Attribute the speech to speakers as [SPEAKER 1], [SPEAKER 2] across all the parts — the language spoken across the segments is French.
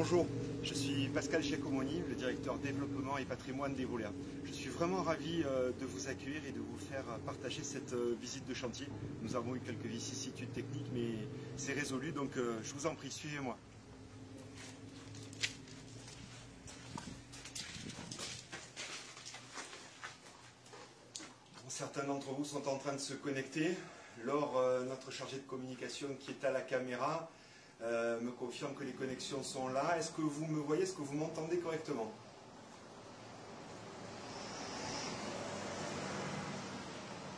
[SPEAKER 1] Bonjour, je suis Pascal Giacomoni, le directeur développement et patrimoine d'Evolea. Je suis vraiment ravi de vous accueillir et de vous faire partager cette visite de chantier. Nous avons eu quelques vicissitudes techniques, mais c'est résolu, donc je vous en prie, suivez-moi. Certains d'entre vous sont en train de se connecter. Laure, notre chargé de communication qui est à la caméra, me confirme que les connexions sont là. Est-ce que vous me voyez, est-ce que vous m'entendez correctement?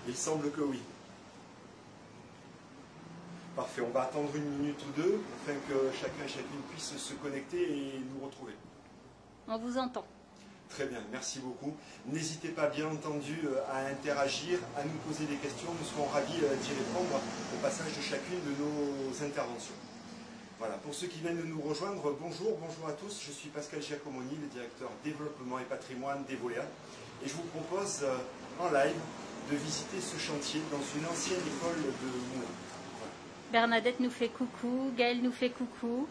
[SPEAKER 1] Il semble que oui. Parfait, on va attendre une minute ou deux afin que chacun et chacune puisse se connecter et nous retrouver.
[SPEAKER 2] On vous entend.
[SPEAKER 1] Très bien, merci beaucoup. N'hésitez pas bien entendu à interagir, à nous poser des questions. Nous serons ravis d'y répondre au passage de chacune de nos interventions. Voilà, pour ceux qui viennent de nous rejoindre, bonjour à tous. Je suis Pascal Giacomoni, le directeur développement et patrimoine d'Evolea. Et je vous propose en live de visiter ce chantier dans une ancienne école de Moulins. Voilà.
[SPEAKER 2] Bernadette nous fait coucou, Gaëlle nous fait coucou.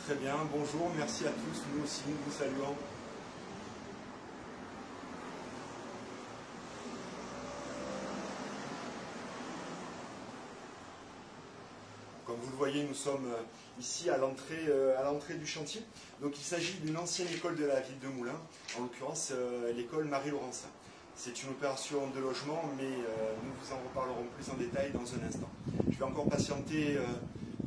[SPEAKER 1] Très bien, bonjour, merci à tous. Nous aussi, nous vous saluons. Comme vous le voyez, nous sommes ici à l'entrée du chantier. Donc il s'agit d'une ancienne école de la ville de Moulins, en l'occurrence l'école Marie-Laurencin. C'est une opération de logement, mais nous vous en reparlerons plus en détail dans un instant. Je vais encore patienter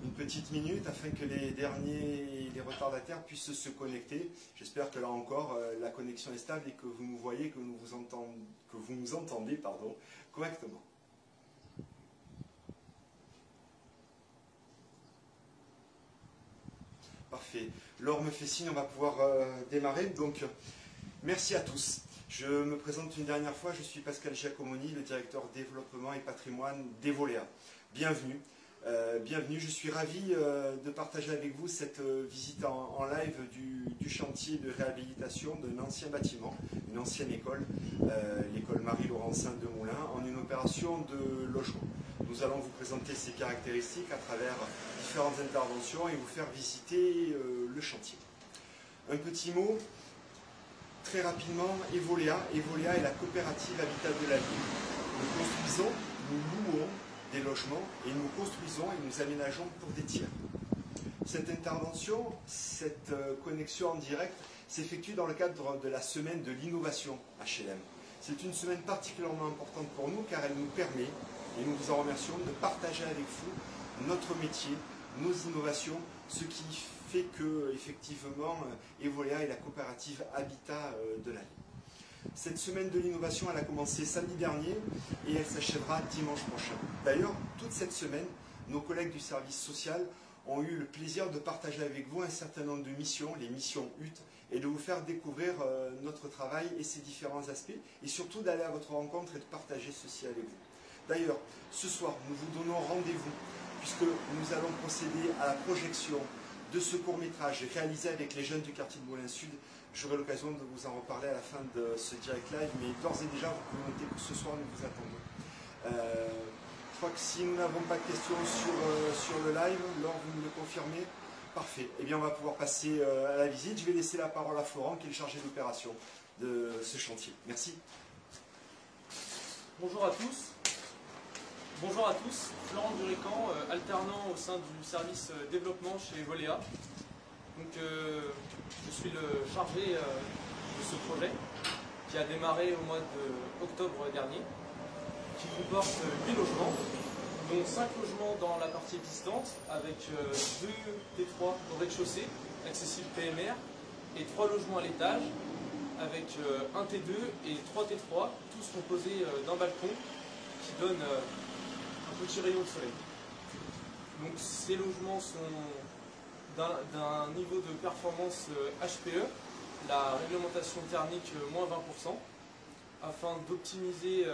[SPEAKER 1] une petite minute afin que les retardataires puissent se connecter. J'espère que là encore, la connexion est stable et que vous nous voyez, que vous nous entendez correctement. Parfait. Laure me fait signe, on va pouvoir démarrer. Donc, merci à tous. Je me présente une dernière fois, je suis Pascal Giacomoni, le directeur développement et patrimoine d'Evolea. Bienvenue. Bienvenue, je suis ravi de partager avec vous cette visite en live du chantier de réhabilitation d'un ancien bâtiment, une ancienne école, l'école Marie-Laurencin de Moulins, en une opération de logement. Nous allons vous présenter ses caractéristiques à travers différentes interventions et vous faire visiter le chantier. Un petit mot, très rapidement, Evolea. Evolea est la coopérative Habitat de la ville. Nous construisons, nous louons des logements et nous construisons et nous aménageons pour des tiers. Cette intervention, cette connexion en direct s'effectue dans le cadre de la semaine de l'innovation HLM. C'est une semaine particulièrement importante pour nous car elle nous permet, et nous vous en remercions, de partager avec vous notre métier, nos innovations, ce qui fait que, effectivement, Evolea est la coopérative Habitat de la ville. Cette semaine de l'innovation, elle a commencé samedi dernier et elle s'achèvera dimanche prochain. D'ailleurs, toute cette semaine, nos collègues du service social ont eu le plaisir de partager avec vous un certain nombre de missions, les missions HUT, et de vous faire découvrir notre travail et ses différents aspects, et surtout d'aller à votre rencontre et de partager ceci avec vous. D'ailleurs, ce soir, nous vous donnons rendez-vous, puisque nous allons procéder à la projection de ce court-métrage réalisé avec les jeunes du quartier de Moulins-Sud. J'aurai l'occasion de vous en reparler à la fin de ce direct live, mais d'ores et déjà, vous pouvez noter que ce soir, nous vous attendons. Je crois que si nous n'avons pas de questions sur le live, Laure, vous me le confirmez? Parfait. Eh bien, on va pouvoir passer à la visite. Je vais laisser la parole à Florent, qui est le chargé d'opération de ce chantier. Merci.
[SPEAKER 3] Bonjour à tous. Bonjour à tous, Florent Durican, alternant au sein du service développement chez Evolea. Donc, je suis le chargé de ce projet qui a démarré au mois d'octobre dernier, qui comporte 8 logements, dont 5 logements dans la partie existante, avec 2 T3 au rez-de-chaussée, accessible PMR, et 3 logements à l'étage, avec un T2 et 3 T3, tous composés d'un balcon qui donne un petit rayon de soleil. Donc ces logements sont d'un niveau de performance HPE, la réglementation thermique moins 20%, afin d'optimiser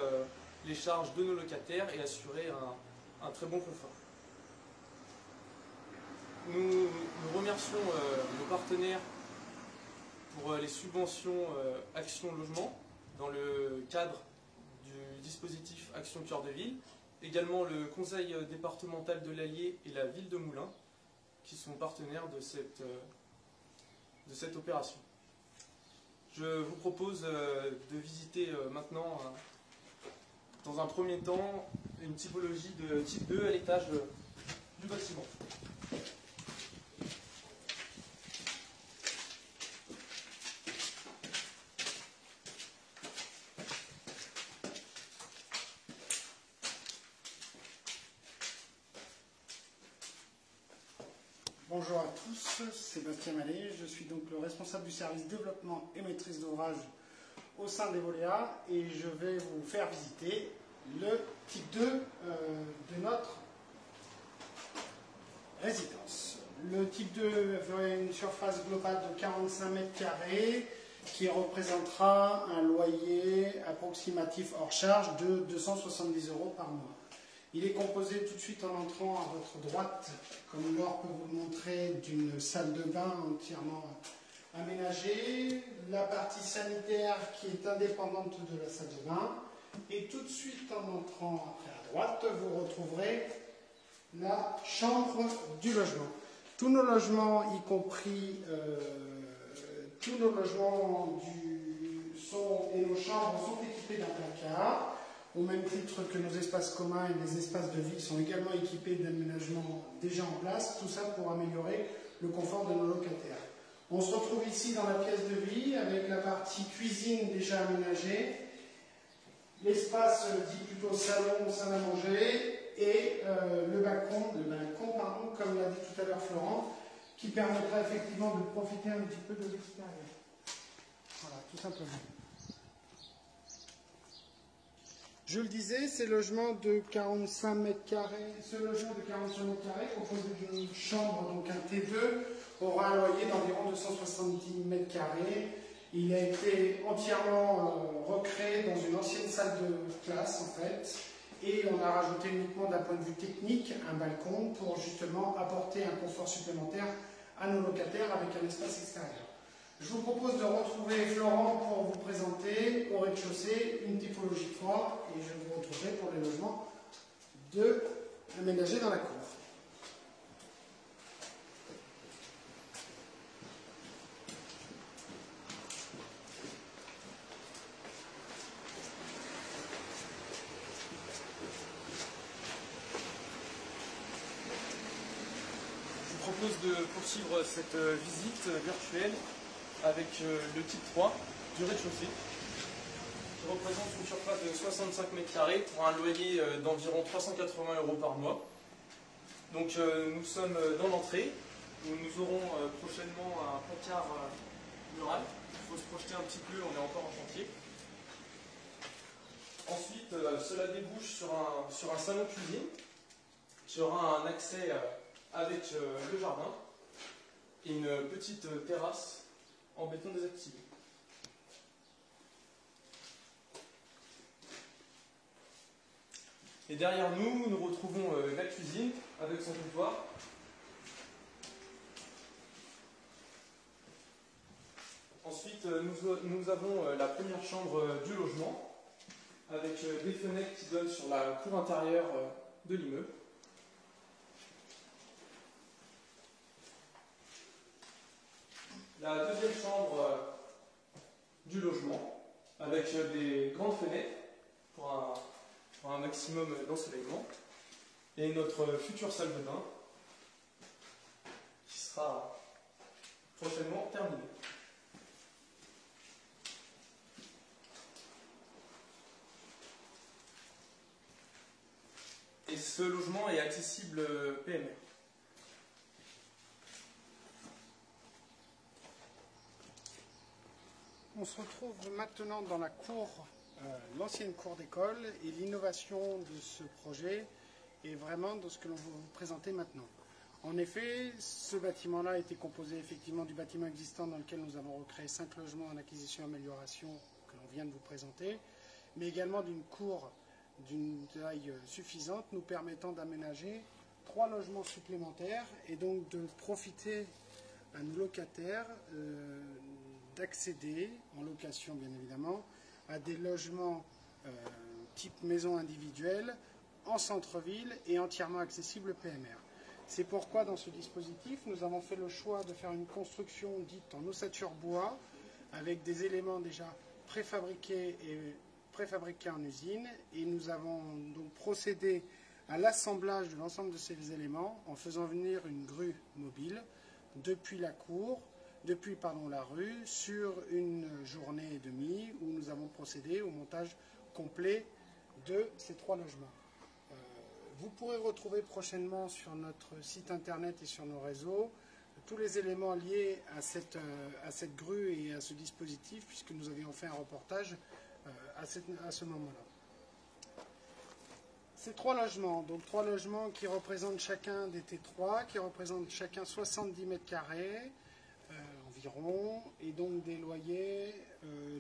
[SPEAKER 3] les charges de nos locataires et assurer un très bon confort. Nous remercions nos partenaires pour les subventions Action Logement dans le cadre du dispositif Action Cœur de Ville, également le Conseil départemental de l'Allier et la ville de Moulins qui sont partenaires de de cette opération. Je vous propose de visiter maintenant, dans un premier temps, une typologie de type 2 à l'étage du bâtiment.
[SPEAKER 4] Bonjour à tous, Sébastien Mallet, je suis donc le responsable du service développement et maîtrise d'ouvrage au sein d'Evolea et je vais vous faire visiter le type 2 de notre résidence. Le type 2 a une surface globale de 45 mètres carrés qui représentera un loyer approximatif hors charge de 270 € par mois. Il est composé tout de suite en entrant à votre droite, comme Laure peut vous le montrer, d'une salle de bain entièrement aménagée, la partie sanitaire qui est indépendante de la salle de bain, et tout de suite en entrant après à droite, vous retrouverez la chambre du logement. Tous nos logements, y compris tous nos logements et nos chambres sont équipés d'un placard. Au même titre que nos espaces communs et les espaces de vie sont également équipés d'aménagements déjà en place, tout ça pour améliorer le confort de nos locataires. On se retrouve ici dans la pièce de vie avec la partie cuisine déjà aménagée, l'espace dit plutôt salon, salle à manger et le balcon, comme l'a dit tout à l'heure Florent, qui permettra effectivement de profiter un petit peu de l'extérieur. Voilà, tout simplement. Je le disais, ce logement de 45 mètres carrés, composé d'une chambre, donc un T2, aura un loyer d'environ 270 mètres carrés. Il a été entièrement recréé dans une ancienne salle de classe, en fait, et on a rajouté uniquement d'un point de vue technique un balcon pour justement apporter un confort supplémentaire à nos locataires avec un espace extérieur. Je vous propose de retrouver Florent pour vous présenter au rez-de-chaussée une typologie 3 et je vous retrouverai pour les logements aménagés dans la cour.
[SPEAKER 3] Je vous propose de poursuivre cette visite virtuelle avec le type 3 du rez-de-chaussée, qui représente une surface de 65 mètres carrés pour un loyer d'environ 380 € par mois. Donc nous sommes dans l'entrée, où nous aurons prochainement un placard mural. Il faut se projeter un petit peu, on est encore en chantier. Ensuite, cela débouche sur un salon cuisine, qui aura un accès avec le jardin et une petite terrasse en béton désactivé. Et derrière nous, nous retrouvons la cuisine avec son comptoir. Ensuite, nous avons la première chambre du logement avec des fenêtres qui donnent sur la cour intérieure de l'immeuble. La deuxième chambre du logement, avec des grandes fenêtres pour un maximum d'ensoleillement. Et notre future salle de bain, qui sera prochainement terminée. Et ce logement est accessible PMR.
[SPEAKER 4] On se retrouve maintenant dans la cour, l'ancienne cour d'école, et l'innovation de ce projet est vraiment dans ce que l'on va vous présenter maintenant. En effet, ce bâtiment-là a été composé effectivement du bâtiment existant dans lequel nous avons recréé 5 logements en acquisition-amélioration que l'on vient de vous présenter, mais également d'une cour d'une taille suffisante nous permettant d'aménager 3 logements supplémentaires et donc de profiter à nos locataires d'accéder, en location bien évidemment, à des logements type maison individuelle en centre-ville et entièrement accessibles PMR. C'est pourquoi dans ce dispositif, nous avons fait le choix de faire une construction dite en ossature bois, avec des éléments déjà préfabriqués en usine, et nous avons donc procédé à l'assemblage de l'ensemble de ces éléments en faisant venir une grue mobile depuis la rue, sur une journée et demie où nous avons procédé au montage complet de ces 3 logements. Vous pourrez retrouver prochainement sur notre site internet et sur nos réseaux tous les éléments liés à cette grue et à ce dispositif, puisque nous avions fait un reportage à ce moment-là. Ces 3 logements, donc 3 logements qui représentent chacun des T3, qui représentent chacun 70 mètres carrés environ, et donc des loyers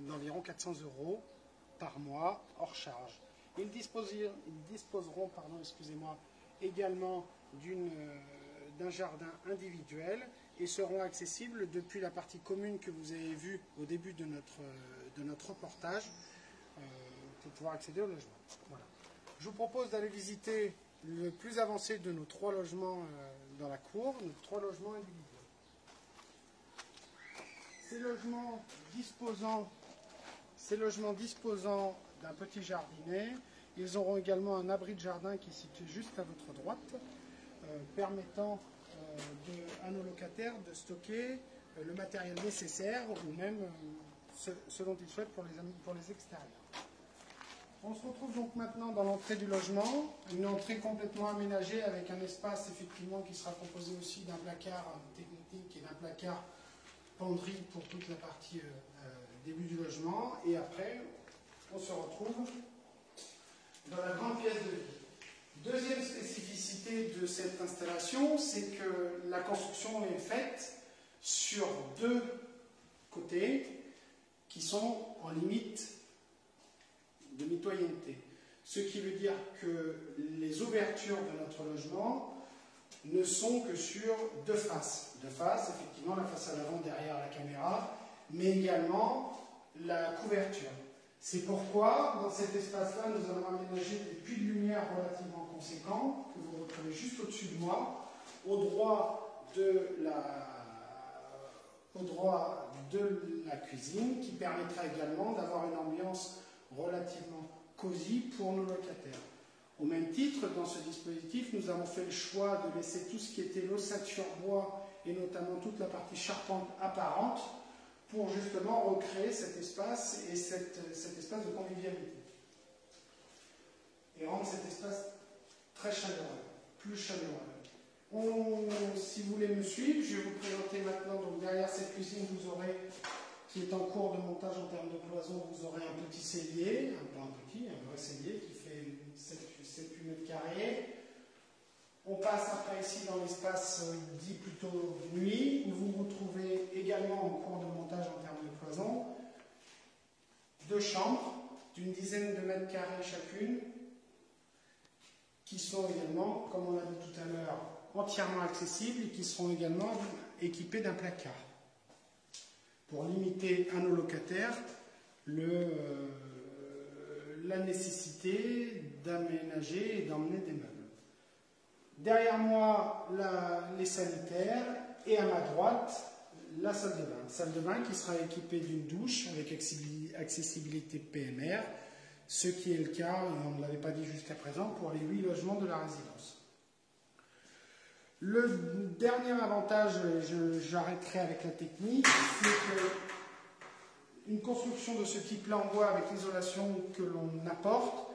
[SPEAKER 4] d'environ 400 € par mois, hors charge. Ils disposeront également d'un jardin individuel et seront accessibles depuis la partie commune que vous avez vue au début de notre reportage pour pouvoir accéder au logement. Voilà. Je vous propose d'aller visiter le plus avancé de nos 3 logements dans la cour, nos 3 logements individuels. Ces logements disposant d'un petit jardinet, ils auront également un abri de jardin qui est situé juste à votre droite, permettant à nos locataires de stocker le matériel nécessaire ou même ce dont ils souhaitent pour les extérieurs. On se retrouve donc maintenant dans l'entrée du logement, une entrée complètement aménagée avec un espace effectivement qui sera composé aussi d'un placard technique et d'un placard penderie pour toute la partie début du logement, et après on se retrouve dans la grande pièce de vie. Deuxième spécificité de cette installation, c'est que la construction est faite sur 2 côtés qui sont en limite de mitoyenneté. Ce qui veut dire que les ouvertures de notre logement ne sont que sur 2 faces. 2 faces, effectivement, la façade avant derrière la caméra, mais également la couverture. C'est pourquoi, dans cet espace-là, nous avons aménagé des puits de lumière relativement conséquents, que vous retrouvez juste au-dessus de moi, au droit de la cuisine, qui permettra également d'avoir une ambiance relativement cosy pour nos locataires. Au même titre, dans ce dispositif, nous avons fait le choix de laisser tout ce qui était l'ossature bois et notamment toute la partie charpente apparente pour justement recréer cet espace et cet espace de convivialité. Et rendre cet espace très chaleureux, plus chaleureux. Si vous voulez me suivre, je vais vous présenter maintenant, donc derrière cette cuisine, vous aurez, qui est en cours de montage en termes de cloison, vous aurez un petit cellier, un vrai cellier qui fait 7-8 mètres carrés. On passe après ici dans l'espace dit plutôt nuit, où vous retrouvez également en cours de montage en termes de cloison 2 chambres d'une dizaine de mètres carrés chacune, qui sont également, comme on l'a dit tout à l'heure, entièrement accessibles et qui seront également équipées d'un placard, pour limiter à nos locataires la nécessité d'aménager et d'emmener des meubles. Derrière moi, les sanitaires, et à ma droite, la salle de bain. Salle de bain qui sera équipée d'une douche avec accessibilité PMR, ce qui est le cas, et on ne l'avait pas dit jusqu'à présent, pour les 8 logements de la résidence. Le dernier avantage, j'arrêterai avec la technique, c'est qu'une construction de ce type-là en bois avec l'isolation que l'on apporte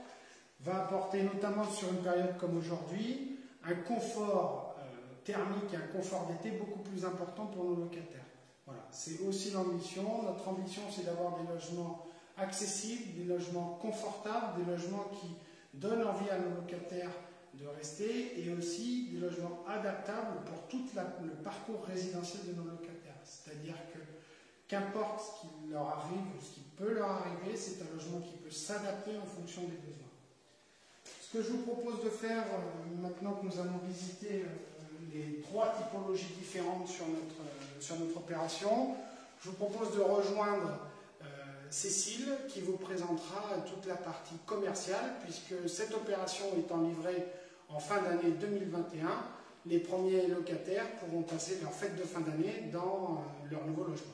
[SPEAKER 4] va apporter, notamment sur une période comme aujourd'hui, un confort thermique et un confort d'été beaucoup plus important pour nos locataires. Voilà, c'est aussi l'ambition. Notre ambition, c'est d'avoir des logements accessibles, des logements confortables, des logements qui donnent envie à nos locataires de rester, et aussi des logements adaptables pour tout le parcours résidentiel de nos locataires. C'est-à-dire que qu'importe ce qui leur arrive ou ce qui peut leur arriver, c'est un logement qui peut s'adapter en fonction des besoins. Ce que je vous propose de faire, maintenant que nous allons visiter les 3 typologies différentes sur notre opération, je vous propose de rejoindre Cécile, qui vous présentera toute la partie commerciale, puisque cette opération étant livrée en fin d'année 2021, Les premiers locataires pourront passer leur fête de fin d'année dans leur nouveau logement.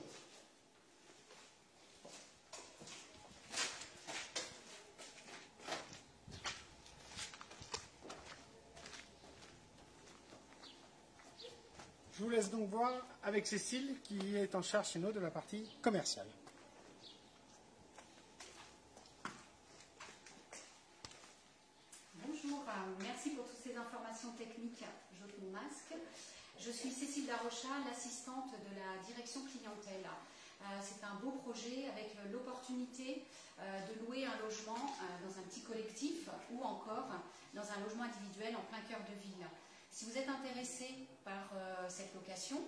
[SPEAKER 4] Je vous laisse donc voir avec Cécile qui est en charge chez nous de la partie commerciale.
[SPEAKER 5] Bonjour, merci pour toutes ces informations techniques. J'ôte mon masque. Je suis Cécile Darrocha, l'assistante de la direction clientèle. C'est un beau projet avec l'opportunité de louer un logement dans un petit collectif ou encore dans un logement individuel en plein cœur de ville. Si vous êtes intéressé par cette location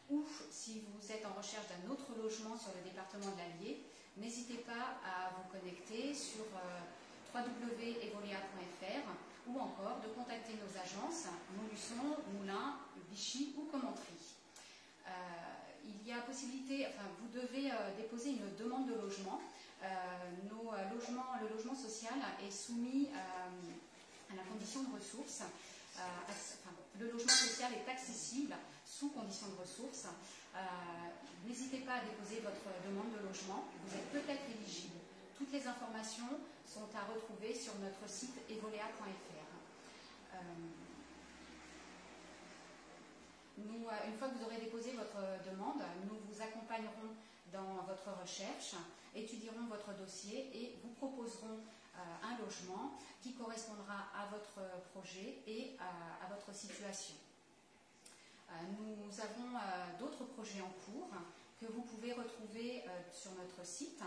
[SPEAKER 5] ou si vous êtes en recherche d'un autre logement sur le département de l'Allier, n'hésitez pas à vous connecter sur www.evolea.fr ou encore de contacter nos agences Montluçon, Moulins, Vichy ou Commentry. Il y a possibilité, vous devez déposer une demande de logement. Le logement social est soumis à la condition de ressources. Le logement social est accessible sous condition de ressources. N'hésitez pas à déposer votre demande de logement. Vous êtes peut-être éligible. Toutes les informations sont à retrouver sur notre site evolea.fr. Une fois que vous aurez déposé votre demande, nous vous accompagnerons dans votre recherche, étudierons votre dossier et vous proposerons un logement qui correspondra à votre projet et à votre situation. Nous avons d'autres projets en cours que vous pouvez retrouver sur notre site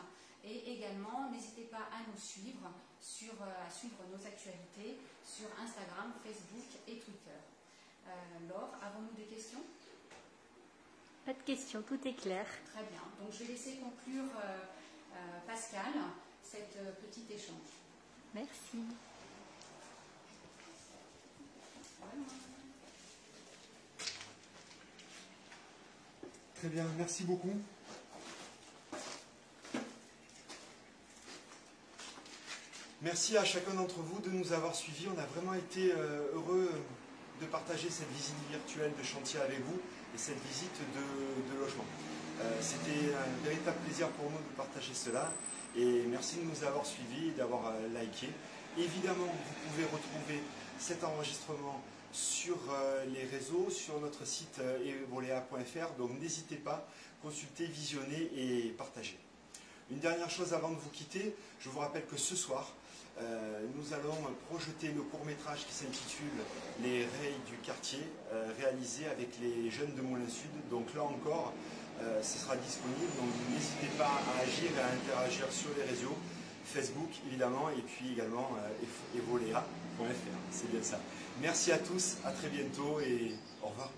[SPEAKER 5] et également n'hésitez pas à nous suivre, à suivre nos actualités sur Instagram, Facebook et Twitter. Laure, avons-nous des questions?
[SPEAKER 2] Pas de questions, tout est clair.
[SPEAKER 5] Très bien. Donc je vais laisser conclure Pascal cet petit échange.
[SPEAKER 2] Merci.
[SPEAKER 1] Très bien, merci beaucoup. Merci à chacun d'entre vous de nous avoir suivis. On a vraiment été heureux de partager cette visite virtuelle de chantier avec vous et cette visite de logement. C'était un véritable plaisir pour nous de partager cela et merci de nous avoir suivis et d'avoir liké. Évidemment, vous pouvez retrouver cet enregistrement sur les réseaux, sur notre site evolea.fr, donc n'hésitez pas, consultez, visionnez et partagez. Une dernière chose avant de vous quitter, je vous rappelle que ce soir, nous allons projeter le court-métrage qui s'intitule « Les rayes du quartier », réalisé avec les jeunes de Moulins Sud. Donc là encore, ce sera disponible, donc n'hésitez pas à agir et à interagir sur les réseaux, Facebook évidemment, et puis également evolea.fr, c'est bien ça. Merci à tous, à très bientôt et au revoir.